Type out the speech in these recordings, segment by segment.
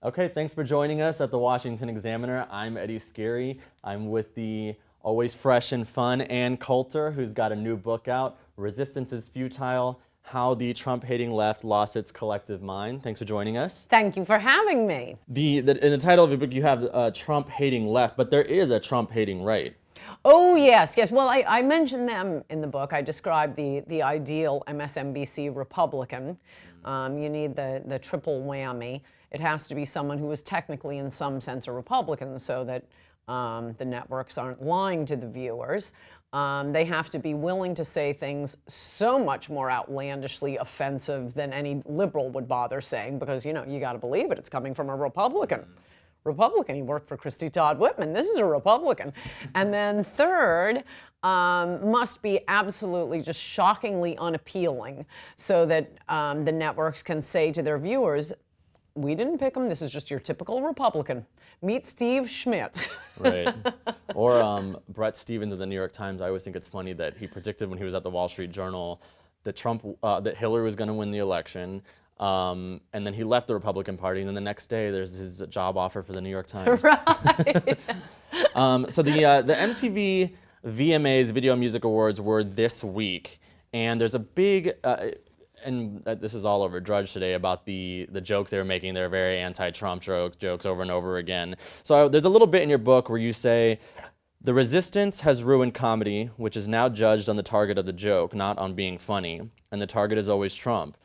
Okay, thanks for joining us at the Washington Examiner. I'm Eddie Scarry. I'm with the always fresh and fun Ann Coulter, who's got a new book out, Resistance is Futile, How the Trump-Hating Left Lost Its Collective Mind. Thanks for joining us. Thank you for having me. In the title of your book, you have Trump-hating left, but there is a Trump-hating right. Oh, yes. Well, I mentioned them in the book. I described the ideal Msnbc Republican. You need the triple whammy. It has to be someone who is technically, in some sense, a Republican, so that the networks aren't lying to the viewers. They have to be willing to say things so much more outlandishly offensive than any liberal would bother saying, because, you got to believe it. It's coming from a Republican. He worked for Christy Todd Whitman. This is a Republican. And then third, must be absolutely just shockingly unappealing, so that the networks can say to their viewers, we didn't pick him, this is just your typical Republican. Meet Steve Schmidt. Right. Or Brett Stevens of the New York Times. I always think it's funny that he predicted when he was at the Wall Street Journal that that Hillary was going to win the election. And then he left the Republican Party, and then the next day there's his job offer for the New York Times. Right. So the MTV VMAs Video Music Awards were this week, and there's a big, and this is all over Drudge today, about the jokes they were making. They're very anti-Trump jokes over and over again. So there's a little bit in your book where you say, the resistance has ruined comedy, which is now judged on the target of the joke, not on being funny, and the target is always Trump.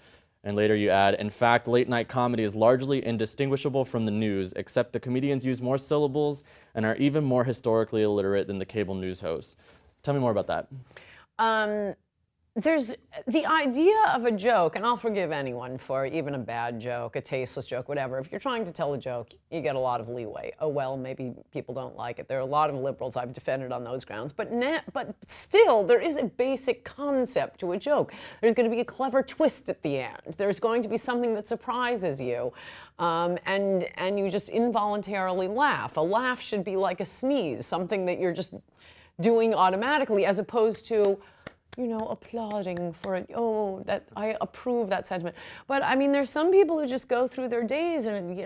And later you add, in fact, late-night comedy is largely indistinguishable from the news, except the comedians use more syllables and are even more historically illiterate than the cable news hosts. Tell me more about that. There's the idea of a joke, and I'll forgive anyone for even a bad joke, a tasteless joke, whatever. If you're trying to tell a joke, you get a lot of leeway. Oh, well, maybe people don't like it. There are a lot of liberals I've defended on those grounds. But still, there is a basic concept to a joke. There's going to be a clever twist at the end. There's going to be something that surprises you. And you just involuntarily laugh. A laugh should be like a sneeze, something that you're just doing automatically, as opposed to, applauding for it. Oh, that I approve that sentiment. But I mean, there's some people who just go through their days and,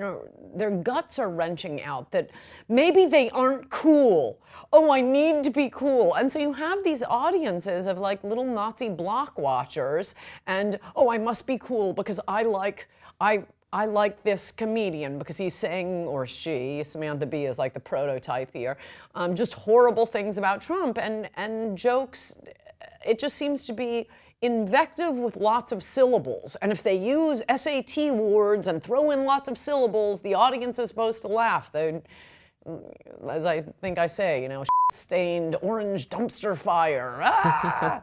their guts are wrenching out that maybe they aren't cool. Oh, I need to be cool. And so you have these audiences of like little Nazi block watchers, and, oh, I must be cool because I like this comedian because he's saying, or she, Samantha Bee is like the prototype here, just horrible things about Trump, and jokes. It just seems to be invective with lots of syllables. And if they use SAT words and throw in lots of syllables, the audience is supposed to laugh. They, as I think I say, stained orange dumpster fire. Ah!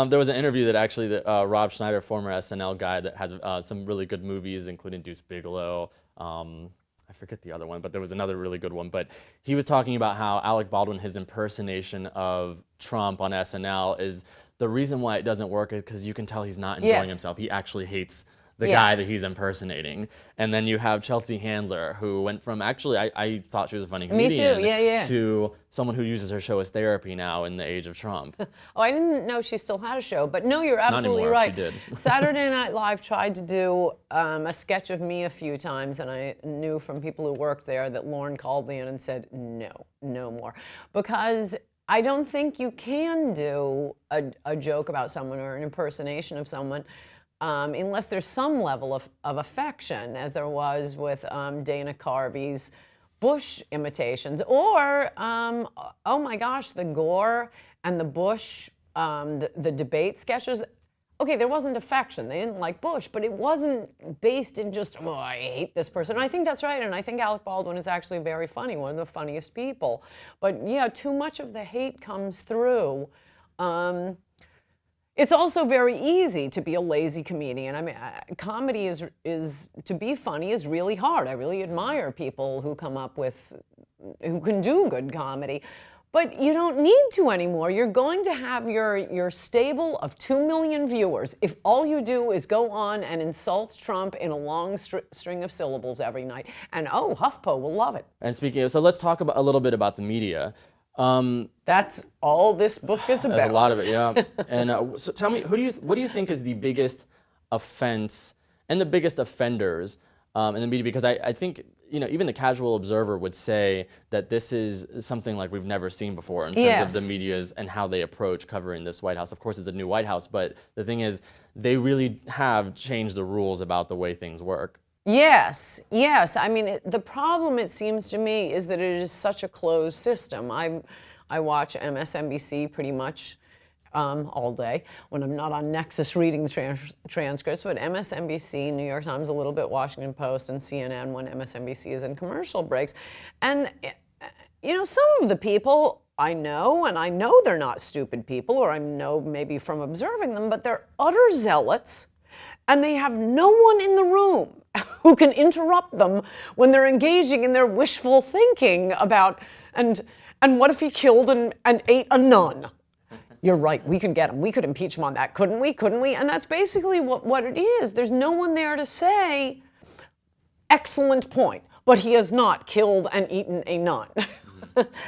There was an interview that actually Rob Schneider, former SNL guy that has some really good movies, including Deuce Bigelow. I forget the other one, but there was another really good one. But he was talking about how Alec Baldwin, his impersonation of Trump on SNL, is the reason why it doesn't work is because you can tell he's not enjoying himself. He actually hates the guy that he's impersonating. And then you have Chelsea Handler, who went from, actually, I thought she was a funny comedian, to someone who uses her show as therapy now in the age of Trump. Oh, I didn't know she still had a show, but no, you're absolutely right. She did. Saturday Night Live tried to do a sketch of me a few times, and I knew from people who worked there that Lorne called me in and said, no more. Because I don't think you can do a joke about someone or an impersonation of someone unless there's some level of affection, as there was with Dana Carvey's Bush imitations, or, oh my gosh, the Gore and the Bush, the debate sketches. Okay, there wasn't affection. They didn't like Bush, but it wasn't based in just, oh, I hate this person. And I think that's right, and I think Alec Baldwin is actually very funny, one of the funniest people. But yeah, too much of the hate comes through. It's also very easy to be a lazy comedian. I mean, comedy is to be funny is really hard. I really admire people who who can do good comedy. But you don't need to anymore. You're going to have your stable of 2 million viewers if all you do is go on and insult Trump in a long string of syllables every night. And oh, HuffPo will love it. And speaking of, so let's talk a little bit about the media. That's all this book is about. There's a lot of it, yeah. And so tell me, what do you think is the biggest offense and the biggest offenders in the media, because I think, even the casual observer would say that this is something like we've never seen before in terms of the media's and how they approach covering this White House. Of course, it's a new White House, but the thing is, they really have changed the rules about the way things work. Yes. I mean, the problem, it seems to me, is that it is such a closed system. I watch MSNBC pretty much all day when I'm not on Nexus reading transcripts, but MSNBC, New York Times a little bit, Washington Post, and CNN when MSNBC is in commercial breaks. And, some of the people I know, and I know they're not stupid people, or I know maybe from observing them, but they're utter zealots, and they have no one in the room who can interrupt them when they're engaging in their wishful thinking about, and what if he killed and ate a nun? You're right, we can get him. We could impeach him on that, couldn't we? And that's basically what it is. There's no one there to say, excellent point, but he has not killed and eaten a nun.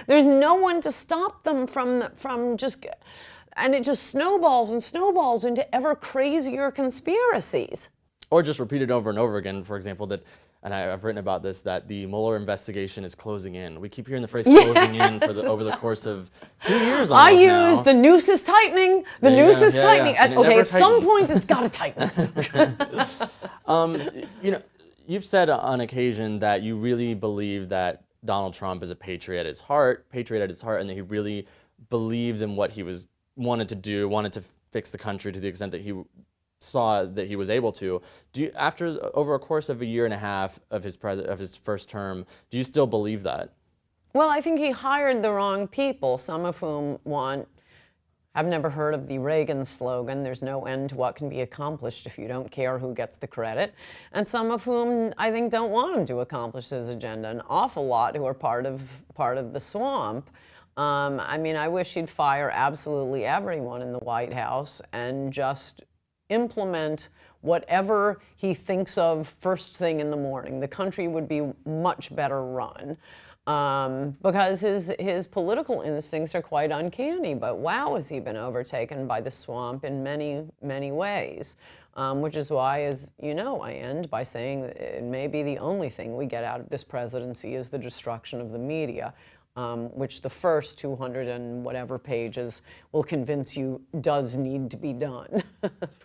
There's no one to stop them from just, and it just snowballs and snowballs into ever crazier conspiracies. Or just repeated over and over again, for example, that, and I've written about this, that the Mueller investigation is closing in. We keep hearing the phrase closing in over the course of 2 years almost now. The noose is tightening. The noose is tightening. Yeah. Okay, at some point it's got to tighten. You've said on occasion that you really believe that Donald Trump is a patriot at his heart, and that he really believes in what he wanted to do, wanted to fix the country to the extent that he saw that he was able to. Over a course of a year and a half of his first term, do you still believe that? Well, I think he hired the wrong people, some of whom I've never heard of the Reagan slogan, there's no end to what can be accomplished if you don't care who gets the credit, and some of whom I think don't want him to accomplish his agenda, an awful lot who are part of the swamp. I wish he'd fire absolutely everyone in the White House and just implement whatever he thinks of first thing in the morning. The country would be much better run. Because his political instincts are quite uncanny, but wow, has he been overtaken by the swamp in many, many ways. Which is why, as you know, I end by saying that maybe the only thing we get out of this presidency is the destruction of the media, which the first 200 and whatever pages will convince you does need to be done.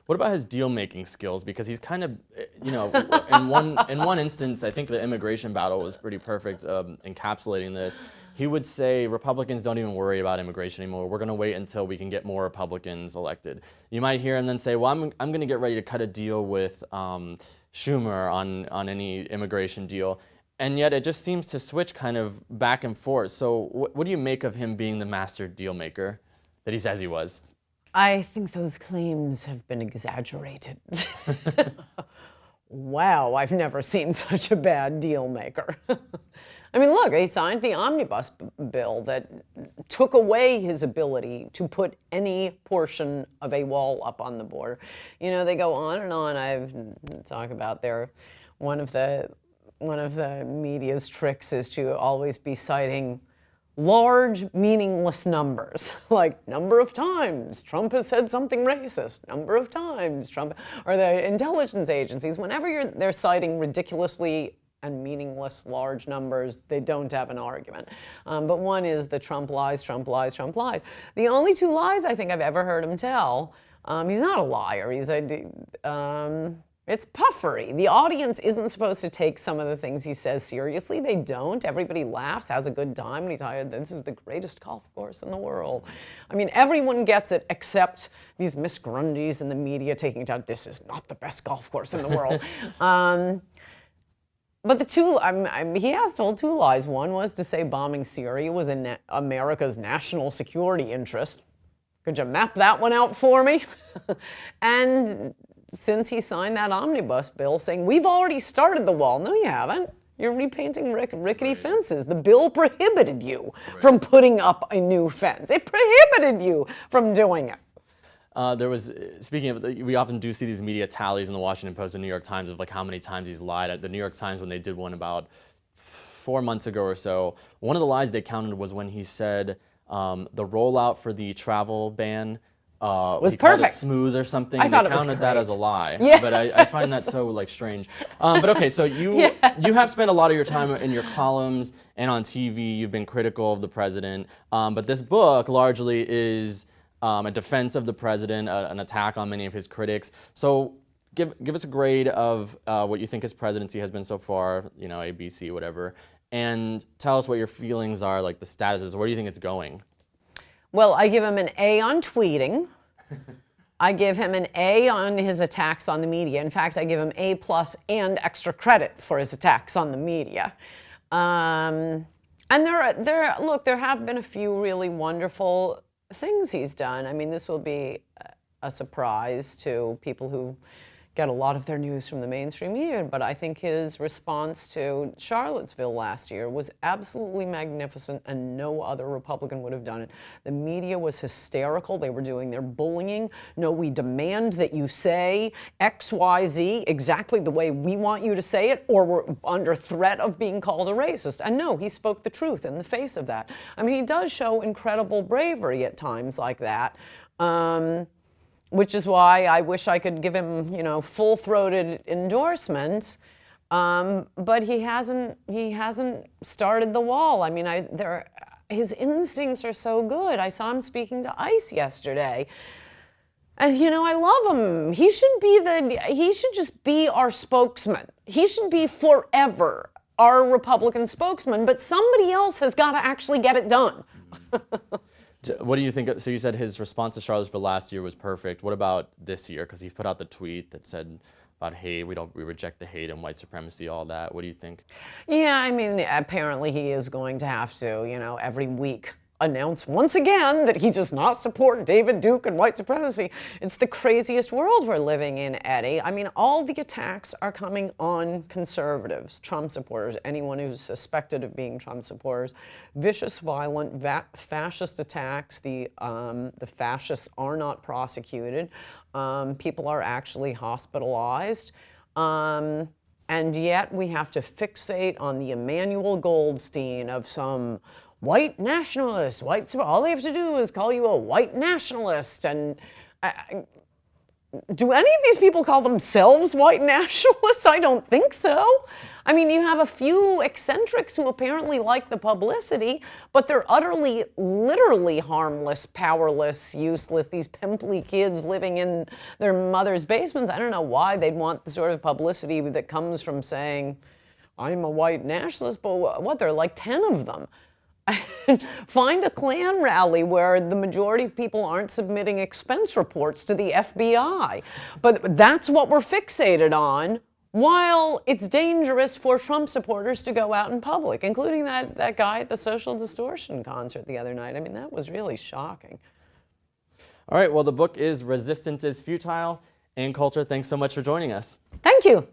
What about his deal-making skills? Because he's kind of, in one instance, I think the immigration battle was pretty perfect encapsulating this. He would say, Republicans don't even worry about immigration anymore. We're going to wait until we can get more Republicans elected. You might hear him then say, well, I'm going to get ready to cut a deal with Schumer on any immigration deal. And yet it just seems to switch kind of back and forth. So what do you make of him being the master deal maker that he says he was? I think those claims have been exaggerated. Wow, I've never seen such a bad deal maker. Look, he signed the omnibus bill that took away his ability to put any portion of a wall up on the border. They go on and on. I've talked about one of the media's tricks is to always be citing large, meaningless numbers, like number of times Trump has said something racist, number of times Trump, or the intelligence agencies, whenever they're citing ridiculously and meaningless large numbers, they don't have an argument. But one is the Trump lies, Trump lies, Trump lies. The only two lies I think I've ever heard him tell, he's not a liar, it's puffery. The audience isn't supposed to take some of the things he says seriously. They don't. Everybody laughs, has a good time, and he's like, this is the greatest golf course in the world. Everyone gets it except these Miss Grundys in the media taking it out, this is not the best golf course in the world. But the two, he has told two lies. One was to say bombing Syria was in America's national security interest. Could you map that one out for me? And since he signed that omnibus bill saying, we've already started the wall. No, you haven't. You're repainting rickety fences. The bill prohibited you from putting up a new fence. It prohibited you from doing it. Speaking of, we often do see these media tallies in the Washington Post and New York Times of like how many times he's lied. At the New York Times, when they did one about 4 months ago or so, one of the lies they counted was when he said the rollout for the travel ban was he called it perfect. smooth or something. I thought they it was counted that great. as a lie. Yes. But I find that so like strange. But okay, so you have spent a lot of your time in your columns and on TV. You've been critical of the president. But this book largely is a defense of the president, an attack on many of his critics. So give us a grade of what you think his presidency has been so far. You know, A, B, C, whatever, and tell us what your feelings are, like the status is. Where do you think it's going? Well, I give him an A on tweeting. I give him an A on his attacks on the media. In fact, I give him A+ and extra credit for his attacks on the media. And there have been a few really wonderful things he's done. I mean, this will be a surprise to people who get a lot of their news from the mainstream media, but I think his response to Charlottesville last year was absolutely magnificent, and no other Republican would have done it. The media was hysterical. They were doing their bullying. No, we demand that you say X, Y, Z exactly the way we want you to say it, or we're under threat of being called a racist. And no, he spoke the truth in the face of that. I mean, he does show incredible bravery at times like that. Which is why I wish I could give him, you know, full-throated endorsements, but he hasn't started the wall. I mean, his instincts are so good. I saw him speaking to ICE yesterday, and you know, I love him. He should just be our spokesman. He should be forever our Republican spokesman. But somebody else has got to actually get it done. What do you think? So you said his response to Charlottesville last year was perfect. What about this year? Because he put out the tweet that said about hate, we reject the hate and white supremacy, all that. What do you think? Yeah, I mean, apparently he is going to have to, you know, every week announce once again that he does not support David Duke and white supremacy. It's the craziest world we're living in, Eddie. I mean, all the attacks are coming on conservatives, Trump supporters, anyone who's suspected of being Trump supporters. Vicious, violent, fascist attacks. The fascists are not prosecuted. People are actually hospitalized. And yet we have to fixate on the Emmanuel Goldstein of some white nationalist, all they have to do is call you a white nationalist. And do any of these people call themselves white nationalists? I don't think so. I mean, you have a few eccentrics who apparently like the publicity, but they're utterly, literally harmless, powerless, useless, these pimply kids living in their mother's basements. I don't know why they'd want the sort of publicity that comes from saying, I'm a white nationalist, but what, there are like 10 of them. Find a Klan rally where the majority of people aren't submitting expense reports to the FBI. But that's what we're fixated on, while it's dangerous for Trump supporters to go out in public, including that guy at the Social Distortion concert the other night. I mean, that was really shocking. All right, well, the book is Resistance is Futile. Ann Coulter, thanks so much for joining us. Thank you.